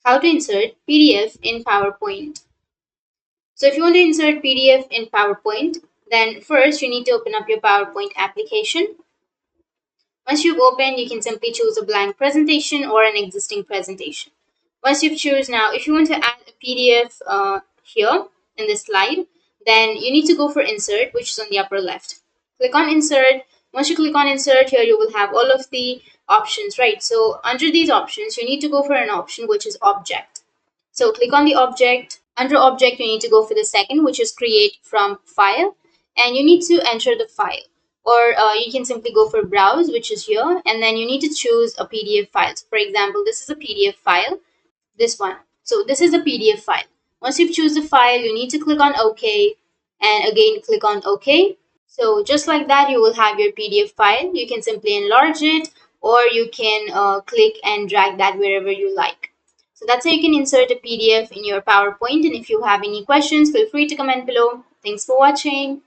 how to insert PDF in PowerPoint. So if you want to insert PDF in PowerPoint, then first you need to open up your PowerPoint application. Once you've opened, you can simply choose a blank presentation or an existing presentation. Once you've chosen, now, if you want to add a PDF here in this slide, then you need to go for insert, which is on the upper left. Click on insert. Once you click on insert here, you will have all of the options, right? So under these options, you need to go for an option which is object. So click on the object. Under object, you need to go for the second, which is create from file, and you need to enter the file. Or you can simply go for browse, which is here, and then you need to choose a PDF file. So for example, this is a PDF file, this one. So this is a PDF file. Once you choose the file, you need to click on OK, and again click on OK. So just like that, you will have your PDF file. You can simply enlarge it, or you can click and drag that wherever you like. So that's how you can insert a PDF in your PowerPoint. And if you have any questions, feel free to comment below. Thanks for watching.